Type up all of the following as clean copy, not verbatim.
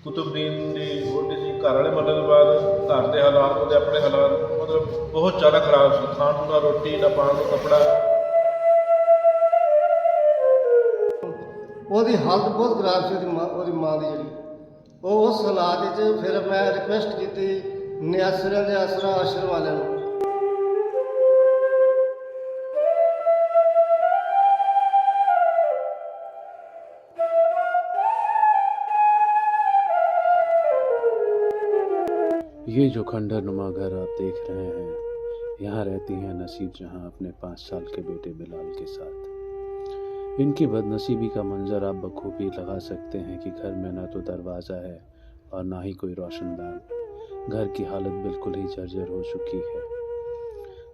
ਕੁਤੁਬਦੀਨ ਦੀ ਵਹੁਟੀ ਸੀ। ਘਰ ਵਾਲੇ ਮਰਨ ਤੋਂ ਬਾਅਦ ਘਰ ਦੇ ਹਾਲਾਤ, ਉਹਦੇ ਆਪਣੇ ਹਾਲਾਤ ਮਤਲਬ ਬਹੁਤ ਜ਼ਿਆਦਾ ਖਰਾਬ ਸੀ। ਖਾਣ ਨੂੰ ਨਾ ਰੋਟੀ, ਨਾ ਪਾਣ ਨੂੰ ਕੱਪੜਾ। ਉਹਦੀ ਹਾਲਤ ਬਹੁਤ ਖਰਾਬ ਸੀ, ਉਹਦੀ ਮਾਂ ਦੀ ਜਿਹੜੀ। ਉਹ ਉਸ ਹਾਲਾਤ ਵਿੱਚ ਫਿਰ ਮੈਂ ਰਿਕੁਐਸਟ ਕੀਤੀ ਨਿਆਸਰਿਆਂ ਦੇ ਆਸਰਾ ਆਸ਼ਰਮ ਵਾਲਿਆਂ ਨੂੰ। ये जो खंडर नुमा घर आप देख रहे हैं, यहाँ रहती हैं नसीब जहाँ अपने 5 साल के बेटे बिलाल के साथ। इनकी बदनसीबी का मंजर आप बखूबी लगा सकते हैं कि घर में ना तो दरवाज़ा है और ना ही कोई रोशनदान। घर की हालत बिल्कुल ही जर्जर हो चुकी है।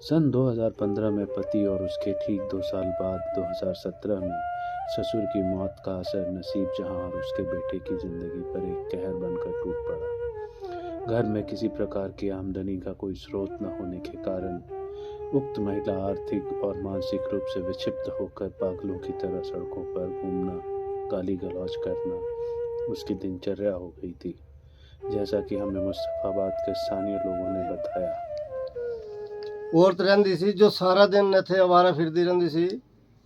सन 2015 में पति और उसके ठीक 2 साल बाद 2017 में ससुर की मौत का असर नसीब जहाँ और उसके बेटे की ज़िंदगी पर एक कहर बनकर टूट पड़ा। घर में किसी प्रकार की आमदनी का कोई स्रोत न होने के कारण उक्त महिला आर्थिक और मानसिक रूप से विक्षिप्त होकर पागलों की तरह सड़कों पर घूमना, गाली गलौज करना उसकी दिनचर्या हो गई थी, जैसा कि हमें मुस्तफाबाद के स्थानीय लोगों ने बताया। औरत रहंदी सी जो सारा दिन इत्थे आवारा फिरदी रहंदी सी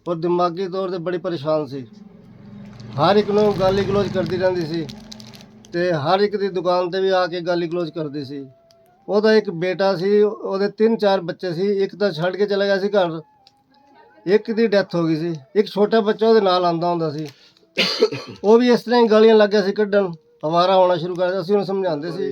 और दिमागी तौर ते बड़ी परेशान सी। हर एक नूं गाली गलौज करदी रहंदी सी ते हर एक दी दुकान ते भी आके गाली गलौज करदी सी। ਉਹਦਾ ਇੱਕ ਬੇਟਾ ਸੀ, ਉਹਦੇ 3-4 ਬੱਚੇ ਸੀ। ਇੱਕ ਤਾਂ ਛੱਡ ਕੇ ਚਲਾ ਗਿਆ ਸੀ ਘਰ, ਇੱਕ ਦੀ ਡੈਥ ਹੋ ਗਈ ਸੀ। ਇੱਕ ਛੋਟਾ ਬੱਚਾ ਉਹਦੇ ਨਾਲ ਆਂਦਾ ਹੁੰਦਾ ਸੀ। ਉਹ ਵੀ ਇਸ ਤਰ੍ਹਾਂ ਹੀ ਗਾਲੀਆਂ ਲੱਗ ਗਿਆ ਸੀ ਕੱਢਣ, ਆਵਾਰਾ ਹੋਣਾ ਸ਼ੁਰੂ ਕਰ ਦਿੱਤਾ। ਅਸੀਂ ਉਹਨੂੰ ਸਮਝਾਉਂਦੇ ਸੀ।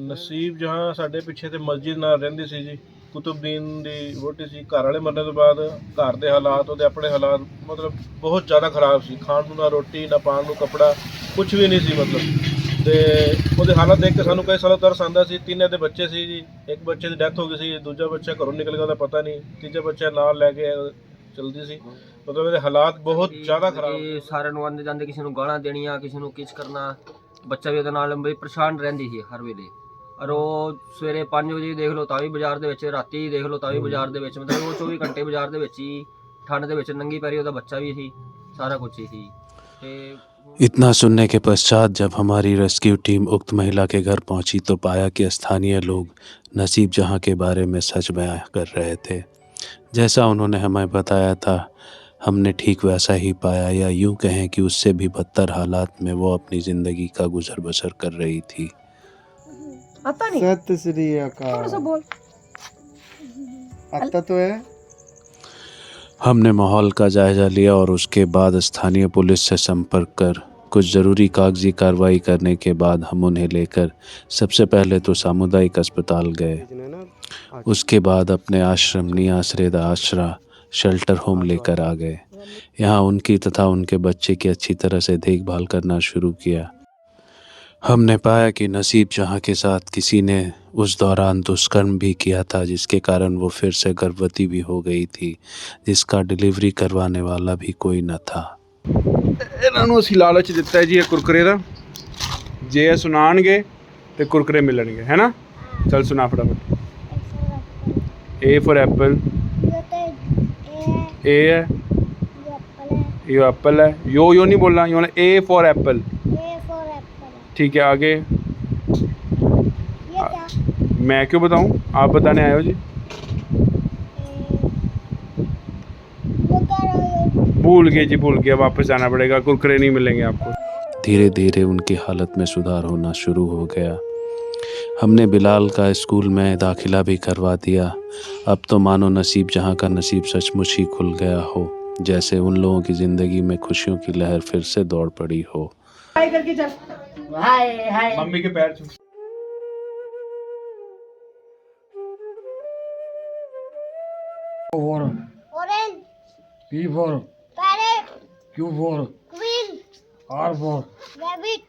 ਨਸੀਬ ਜਹਾਂ ਸਾਡੇ ਪਿੱਛੇ ਤੇ ਮਸਜਿਦ ਨਾਲ ਰਹਿੰਦੀ ਸੀ ਜੀ। ਕੁਤੁਬਦੀਨ ਦੀ ਵਹੁਟੀ ਸੀ। ਘਰ ਵਾਲੇ ਮਰਨ ਤੋਂ ਬਾਅਦ ਘਰ ਦੇ ਹਾਲਾਤ, ਉਹਦੇ ਆਪਣੇ ਹਾਲਾਤ ਮਤਲਬ ਬਹੁਤ ਜ਼ਿਆਦਾ ਖਰਾਬ ਸੀ। ਖਾਣ ਨੂੰ ਨਾ ਰੋਟੀ, ਨਾ ਪਾਣ ਨੂੰ ਕੱਪੜਾ, ਕੁਝ ਵੀ ਨਹੀਂ ਸੀ ਮਤਲਬ। ਤੇ ਉਹਦੇ ਹਾਲਾਤ ਦੇਖ ਕੇ ਸਾਨੂੰ ਕਈ ਸਾਲਾਂ ਤਰਸ ਆਉਂਦਾ ਸੀ। 3 ਦੇ ਬੱਚੇ ਸੀ ਜੀ। ਇੱਕ ਬੱਚੇ ਦੀ ਡੈਥ ਹੋ ਗਈ ਸੀ, ਦੂਜਾ ਬੱਚਾ ਘਰੋਂ ਨਿਕਲ ਗਿਆ, ਉਹਦਾ ਪਤਾ ਨਹੀਂ। ਤੀਜਾ ਬੱਚਾ ਨਾਲ ਲੈ ਕੇ ਚਲਦੀ ਸੀ। ਮਤਲਬ ਇਹਦੇ ਹਾਲਾਤ ਬਹੁਤ ਜ਼ਿਆਦਾ ਖਰਾਬ। ਸਾਰਿਆਂ ਨੂੰ ਆਉਂਦੇ ਜਾਂਦੇ ਕਿਸੇ ਨੂੰ ਗਾਲਾਂ ਦੇਣੀਆਂ, ਕਿਸੇ ਨੂੰ ਕਿਸ ਕਰਨਾ। ਬੱਚਾ ਵੀ ਉਹਦੇ ਨਾਲ ਬੜੀ ਪਰੇਸ਼ਾਨ ਰਹਿੰਦੀ ਸੀ ਹਰ ਵੇਲੇ। ਔਰ ਉਹ ਸਵੇਰੇ 5 ਵਜੇ ਦੇਖ ਲਓ ਤਾਂ ਵੀ ਬਾਜ਼ਾਰ ਦੇ ਵਿੱਚ, ਰਾਤੀ ਦੇਖ ਲਓ ਤਾਂ ਵੀ ਬਾਜ਼ਾਰ ਦੇ ਵਿੱਚ। ਮਤਲਬ ਉਹ 24 ਘੰਟੇ ਬਾਜ਼ਾਰ ਦੇ ਵਿੱਚ ਹੀ, ਠੰਡ ਦੇ ਵਿੱਚ ਨੰਗੀ ਪੈਰੀ। ਉਹਦਾ ਬੱਚਾ ਵੀ ਸੀ, ਸਾਰਾ कुछ ही थी। इतना सुनने के पश्चात जब हमारी रेस्क्यू टीम उक्त महिला के घर पहुंची तो पाया कि स्थानीय लोग नसीब जहां के बारे में सच बयां कर रहे थे। जैसा उन्होंने हमें बताया था, हमने ठीक वैसा ही पाया, या यूं कहें कि उससे भी बदतर हालात में वो अपनी ज़िंदगी का गुजर बसर कर रही थी। सत श्री अकाल। आता तो है। हमने माहौल का जायज़ा लिया और उसके बाद स्थानीय पुलिस से संपर्क कर कुछ ज़रूरी कागजी कार्रवाई करने के बाद हम उन्हें लेकर सबसे पहले तो सामुदायिक अस्पताल गए। उसके बाद अपने आश्रम नियासरे दा आश्रा शेल्टर होम लेकर आ गए। यहाँ उनकी तथा उनके बच्चे की अच्छी तरह से देखभाल करना शुरू किया। हमने पाया कि नसीब जहाँ के साथ किसी ने उस दौरान दुष्कर्म भी किया था, जिसके कारण वो फिर से गर्भवती भी हो गई थी, जिसका डिलीवरी करवाने वाला भी कोई न था। ਇਹਨਾਂ ਨੂੰ ਅਸੀਂ ਲਾਲਚ ਦਿੱਤਾ ਹੈ ਜੀ ਇਹ ਕੁਰਕਰੇ ਦਾ, ਜੇ ਇਹ ਸੁਣਾਣਗੇ ਤੇ ਕੁਰਕਰੇ ਮਿਲਣਗੇ, ਹੈ ਨਾ। ਚੱਲ ਸੁਣਾ ਫਟਾਫਟ। A for apple, A है, यो एप्पल है। यो नहीं बोलना, यो A for apple। ठीक है, आगे। मैं क्यों बताऊं, आप बताने आए हो जी। भूल गए जी, भूल गया। वापस जाना पड़ेगा, कुरकुरे नहीं मिलेंगे आपको। धीरे धीरे उनकी हालत में सुधार होना शुरू हो गया। हमने बिलाल का स्कूल में दाखिला भी करवा दिया। अब तो मानो नसीब जहाँ का नसीब सचमुच ही खुल गया हो, जैसे उन लोगों की ज़िंदगी में खुशियों की लहर फिर से दौड़ पड़ी हो। मम्मी के पैर छू। Orange. P for parrot. Q for queen. R for rabbit.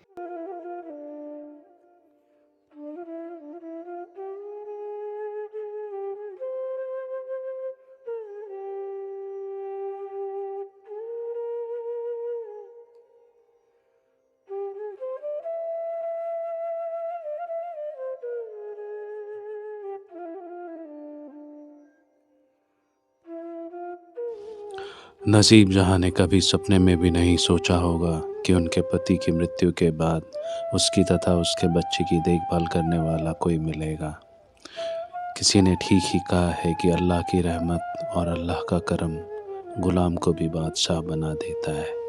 नसीब जहाँ ने कभी सपने में भी नहीं सोचा होगा कि उनके पति की मृत्यु के बाद उसकी तथा उसके बच्चे की देखभाल करने वाला कोई मिलेगा। किसी ने ठीक ही कहा है कि अल्लाह की रहमत और अल्लाह का करम गुलाम को भी बादशाह बना देता है।